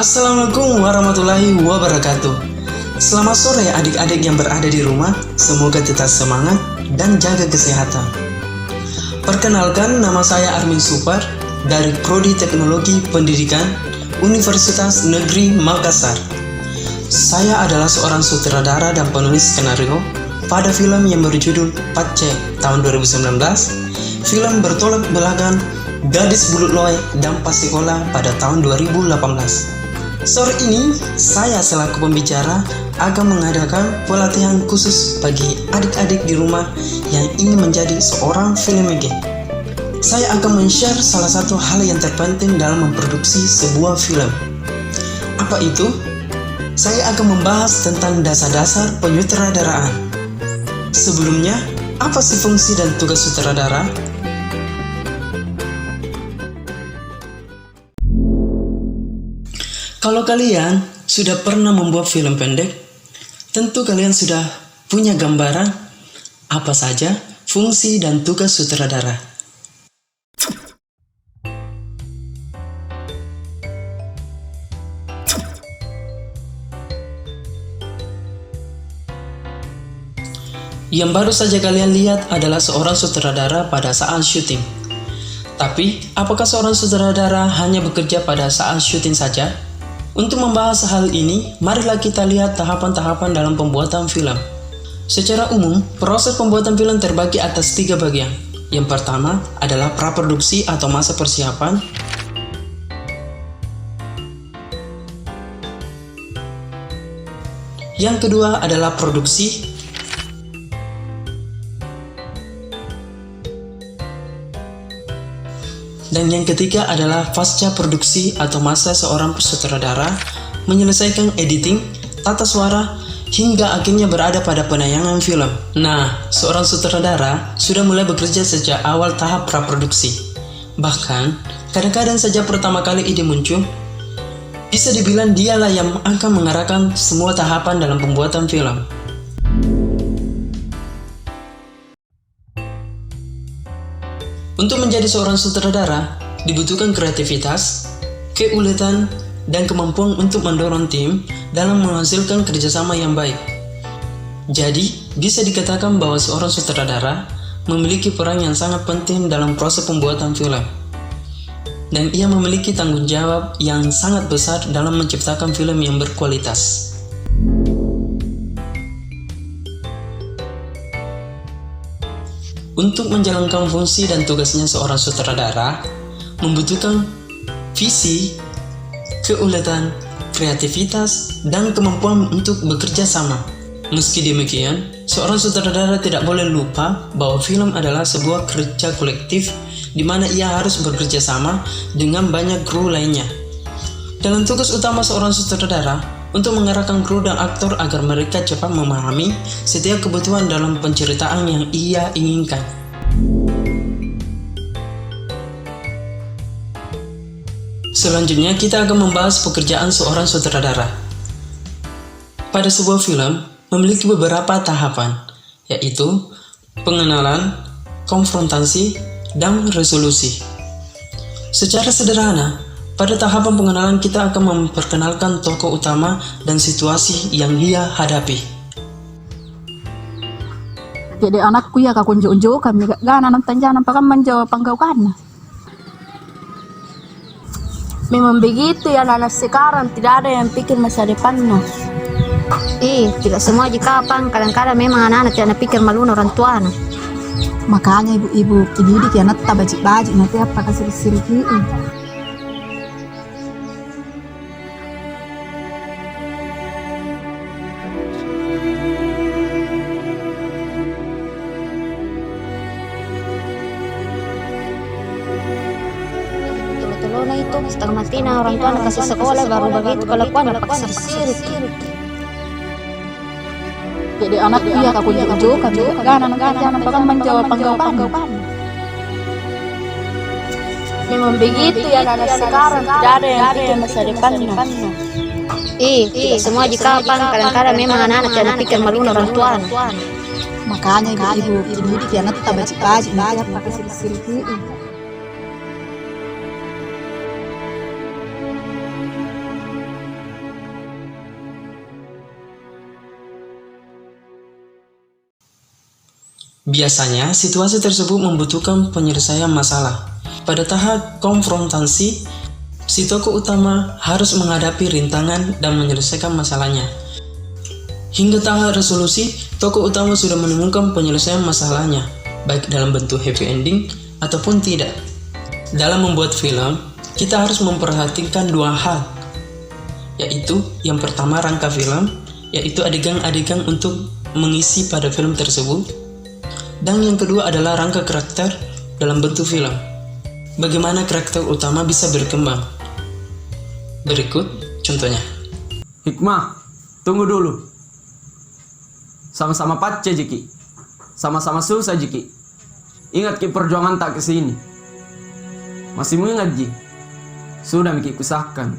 Assalamualaikum warahmatullahi wabarakatuh. Selamat sore adik-adik yang berada di rumah. Semoga tetap semangat dan jaga kesehatan. Perkenalkan, nama saya Armin Supar dari Prodi Teknologi Pendidikan Universitas Negeri Makassar. Saya adalah seorang sutradara dan penulis skenario pada film yang berjudul Pace tahun 2019, film bertolak belakang Gadis Bulut Loe dan Pasikola pada tahun 2018. Sore ini, saya selaku pembicara akan mengadakan pelatihan khusus bagi adik-adik di rumah yang ingin menjadi seorang filmmaker. Saya akan men-share salah satu hal yang terpenting dalam memproduksi sebuah film. Apa itu? Saya akan membahas tentang dasar-dasar penyutradaraan. Sebelumnya, apa sih fungsi dan tugas sutradara? Kalau kalian sudah pernah membuat film pendek, tentu kalian sudah punya gambaran apa saja fungsi dan tugas sutradara. Yang baru saja kalian lihat adalah seorang sutradara pada saat syuting. Tapi, apakah seorang sutradara hanya bekerja pada saat syuting saja? Untuk membahas hal ini, marilah kita lihat tahapan-tahapan dalam pembuatan film. Secara umum, proses pembuatan film terbagi atas 3 bagian. Yang pertama adalah praproduksi atau masa persiapan. Yang kedua adalah produksi. Dan yang ketiga adalah pasca produksi atau masa seorang sutradara menyelesaikan editing, tata suara, hingga akhirnya berada pada penayangan film. Nah, seorang sutradara sudah mulai bekerja sejak awal tahap praproduksi. Bahkan, kadang-kadang saja pertama kali ide muncul, bisa dibilang dialah yang akan mengarahkan semua tahapan dalam pembuatan film. Untuk menjadi seorang sutradara, dibutuhkan kreativitas, keuletan, dan kemampuan untuk mendorong tim dalam menghasilkan kerjasama yang baik. Jadi, bisa dikatakan bahwa seorang sutradara memiliki peran yang sangat penting dalam proses pembuatan film. Dan ia memiliki tanggung jawab yang sangat besar dalam menciptakan film yang berkualitas. Untuk menjalankan fungsi dan tugasnya seorang sutradara, membutuhkan visi, keuletan, kreativitas, dan kemampuan untuk bekerja sama. Meski demikian, seorang sutradara tidak boleh lupa bahwa film adalah sebuah kerja kolektif di mana ia harus bekerja sama dengan banyak kru lainnya. Dalam tugas utama seorang sutradara, untuk mengarahkan kru dan aktor agar mereka cepat memahami setiap kebutuhan dalam penceritaan yang ia inginkan. Selanjutnya, kita akan membahas pekerjaan seorang sutradara. Pada sebuah film, memiliki beberapa tahapan, yaitu pengenalan, konfrontasi, dan resolusi. Secara sederhana, pada tahapan pengenalan kita akan memperkenalkan tokoh utama dan situasi yang dia hadapi. Jadi anakku ya kakunjuk-unjuk kami gana nonton jangan pakai menjawab panggaukan. Memang begitu ya anak sekarang, tidak ada yang pikir masa depannya. Tidak semua jika apa, kadang-kadang memang anak-anak tidak pikir malu orang tua. Makanya ibu-ibu dididik ya nata bajik-bajik nanti apa kasih siriki. Tolong itu setengah mati orang tua anak kasih sekolah baru begitu kelakuan paksa sirik. Jadi anakku ya kakunjuk-unjuk kami gana nonton jangan pakai menjawab panggaukan. Memang begitu ya anak sekarang, tidak ada yang pikir masa depannya. Tidak semua jika apa, kadang-kadang memang anak-anak tidak pikir malu orang tua. Makanya ibu-ibu dididik ya nata bajik-bajik nanti apa kasih siriki. Biasanya, situasi tersebut membutuhkan penyelesaian masalah. Pada tahap konfrontasi, si tokoh utama harus menghadapi rintangan dan menyelesaikan masalahnya. Hingga tahap resolusi, tokoh utama sudah menemukan penyelesaian masalahnya, baik dalam bentuk happy ending ataupun tidak. Dalam membuat film, kita harus memperhatikan dua hal, yaitu yang pertama rangka film, yaitu adegan-adegan untuk mengisi pada film tersebut, dan yang kedua adalah rangka karakter dalam bentuk film. Bagaimana karakter utama bisa berkembang? Berikut contohnya. Hikmah, tunggu dulu. Sama-sama pace Jiki. Sama-sama susah Jiki. Ingat Ki perjuangan tak kesini. Masih mau ingat Ji? Sudah Miki kusahkan.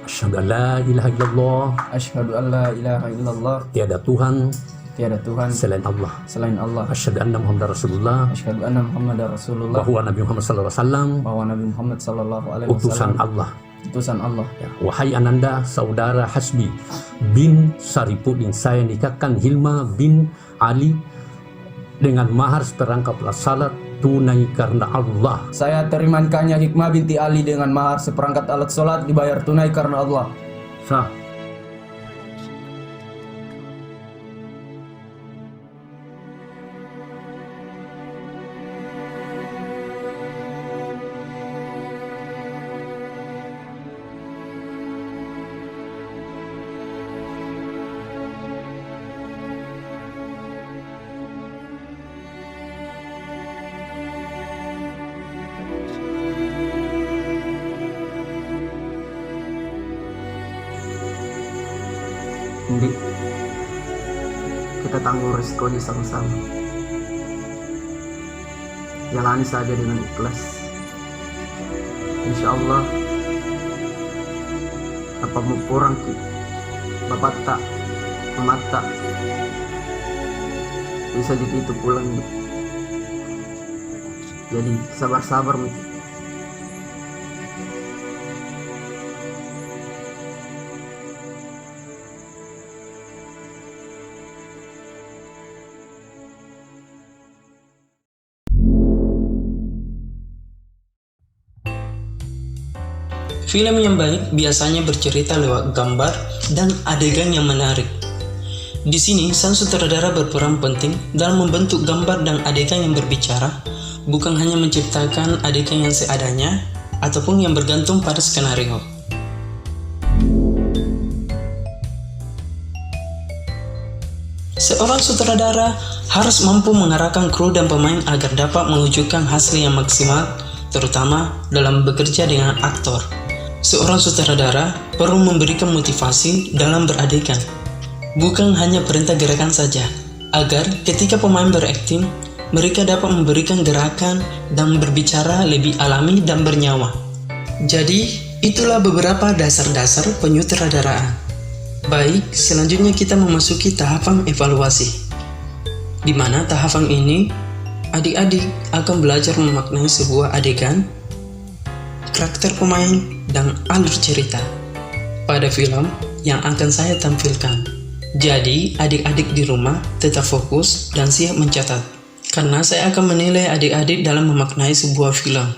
Asyhadu an la ilaha illallah. Asyhadu an la ilaha illallah. Tiada Tuhan Selain Allah. Asyhadu anna Muhammadar Rasulullah. Asyhadu anna Muhammadar Rasulullah. Bahwa Nabi Muhammad sallallahu alaihi wasallam Bahwa Nabi Muhammad sallallahu alaihi utusan wasallam Allah. Utusan Allah. Ya. Wahai ananda saudara Hasbi bin Saripudin, saya nikahkan Hilma bin Ali dengan mahar seperangkat alat salat tunai karena Allah. Saya terima nikahnya Hikmah binti Ali dengan mahar seperangkat alat sholat dibayar tunai karena Allah. Sah. Jadi kita tanggung resikonya sama-sama. Jalani saja dengan ikhlas. Insya Allah apa mau kurang Ki, bapak tak mata bisa jadi itu pulang Ki. Jadi sabar-sabar Ki. Film yang baik biasanya bercerita lewat gambar dan adegan yang menarik. Di sini, sang sutradara berperan penting dalam membentuk gambar dan adegan yang berbicara, bukan hanya menciptakan adegan yang seadanya ataupun yang bergantung pada skenario. Seorang sutradara harus mampu mengarahkan kru dan pemain agar dapat mewujudkan hasil yang maksimal, terutama dalam bekerja dengan aktor. Seorang sutradara perlu memberikan motivasi dalam beradegan, bukan hanya perintah gerakan saja, agar ketika pemain berakting, mereka dapat memberikan gerakan dan berbicara lebih alami dan bernyawa. Jadi, itulah beberapa dasar-dasar penyutradaraan. Baik, selanjutnya kita memasuki tahapan evaluasi, di mana tahapan ini adik-adik akan belajar memaknai sebuah adegan, karakter pemain, dan alur cerita pada film yang akan saya tampilkan. Jadi, adik-adik di rumah tetap fokus dan siap mencatat, karena saya akan menilai adik-adik dalam memaknai sebuah film.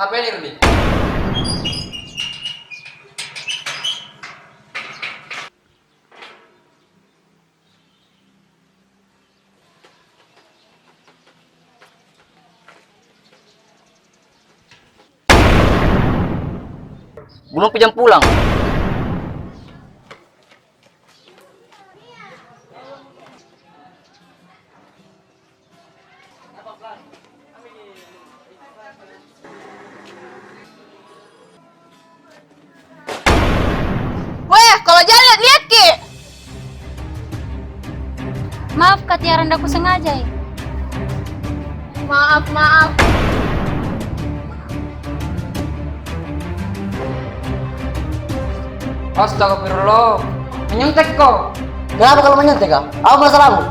Apa ini Rudi? Belum jam pulang. Weh, kalau jalan lihat Ki. Maaf Kak Tiara, ndak aku sengaja. Maaf. Astagfirullah. Menyontek kok. Kenapa kalau menyentek kak? Apa masalahmu?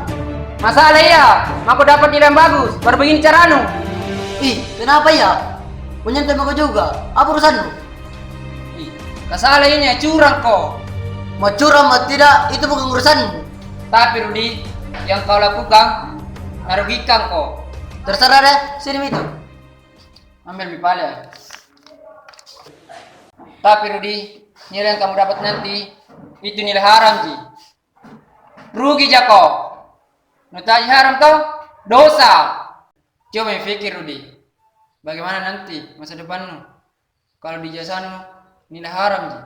Masalah iya, aku dapat ide yang bagus. Baru begini caranu. Ih, kenapa ya? Menyentek aku juga. Apa urusanmu? Masalah ini curang kok. Mau curang mau tidak, itu bukan urusanmu. Tapi Rudi, yang kau lakukan merugikan kok. Terserah deh, sini itu. Ambil mipalnya. Tapi Rudi, nilai yang kamu dapat nanti itu nilai haram Ji. Rugi jako. Nutai haram kau dosa. Coba pikir Rudi, bagaimana nanti masa depanmu kalau di jasanmu nilai haram Ji.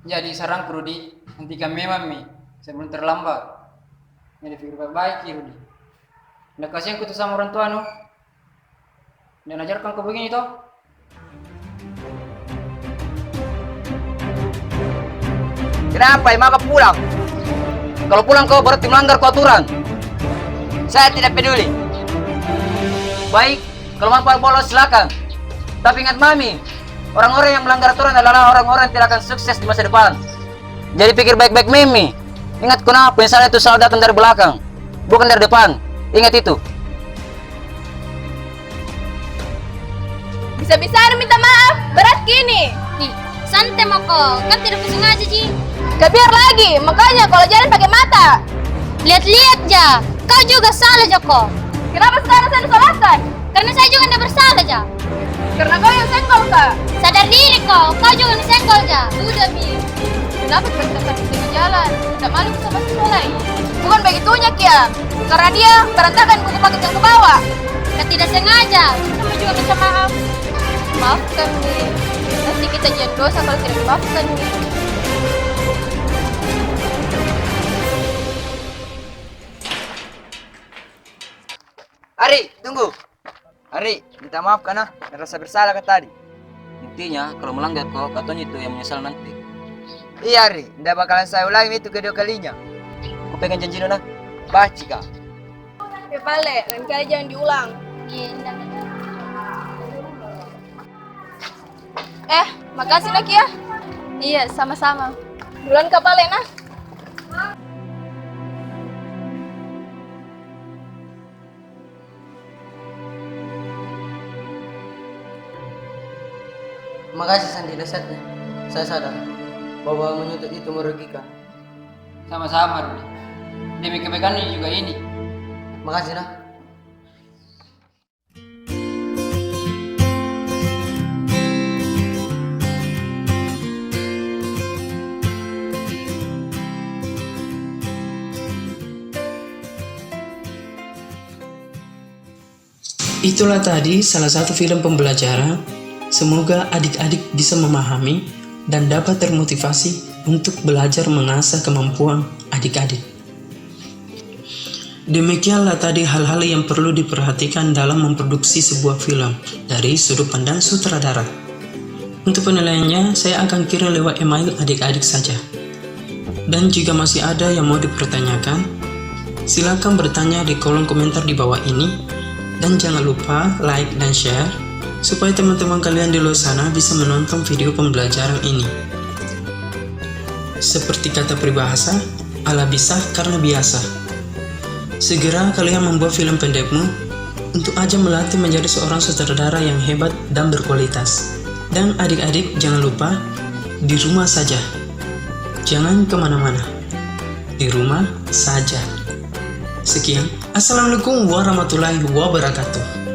Jadi saranku Rudi, hentikan memang sebelum terlambat. Jadi pikir baik Rudi. Nggak kasihan ku tuh sama orang tua nu. Dan ajarkan kau begini toh. Kenapa emang kau pulang? Kalau pulang kau berarti melanggar aturan. Saya tidak peduli. Baik, kalau mau bolos silakan. Tapi ingat Mami, orang-orang yang melanggar aturan adalah orang-orang yang tidak akan sukses di masa depan. Jadi pikir baik-baik Mimi. Ingat kenapa penyesalan itu selalu datang dari belakang, bukan dari depan. Ingat itu. Bisa-bisa minta maaf, berat gini. Nih, santai Moko, kan tidak sengaja Ji. Gak biar lagi, makanya kalau jalan pakai mata. Lihat-lihat ja, kau juga salah Joko. Kenapa sekarang saya disalahkan? Karena saya juga tidak bersalah ja. Karena kau yang senggol Kak. Sadar diri kau juga disenggol ja. Sudah Mi, kenapa kita di tengah jalan? Tidak malu sama siswa lain. Bukan begitunya Kia, karena dia berantakan buku paket yang kebawa. Kan tidak sengaja, sama juga minta maaf. Maafkan Mi, nanti kita jangan dosa kalau tidak dimaafkan Mi. Ari, tunggu. Ari, minta maaf karena rasa bersalah kan tadi. Intinya, kalau melanggar kau, katanya itu yang menyesal nanti. Iya, Ari. Tidak bakalan saya ulangi itu kedua kalinya. Aku pengen janji Nona. Baci, Kak. Ya Pale, lain kali jangan diulang. Iya, Makasih nak ya. Iya, sama-sama. Duluan ke Pale nah. Makasih Sandi dasarnya. Saya sadar bahwa menuntut itu merugikan. Sama-sama Rudi. Demi kebaikan ini juga ini. Makasih nah. Itulah tadi salah satu film pembelajaran. Semoga adik-adik bisa memahami dan dapat termotivasi untuk belajar mengasah kemampuan adik-adik. Demikianlah tadi hal-hal yang perlu diperhatikan dalam memproduksi sebuah film dari sudut pandang sutradara. Untuk penilaiannya, saya akan kirim lewat email adik-adik saja. Dan jika masih ada yang mau dipertanyakan, silakan bertanya di kolom komentar di bawah ini. Dan jangan lupa like dan share supaya teman-teman kalian di luar sana bisa menonton video pembelajaran ini. Seperti kata peribahasa, ala bisa karena biasa. Segera kalian membuat film pendekmu untuk aja melatih menjadi seorang sutradara yang hebat dan berkualitas. Dan adik-adik jangan lupa di rumah saja. Jangan kemana-mana. Di rumah saja. Sekian. Assalamualaikum warahmatullahi wabarakatuh.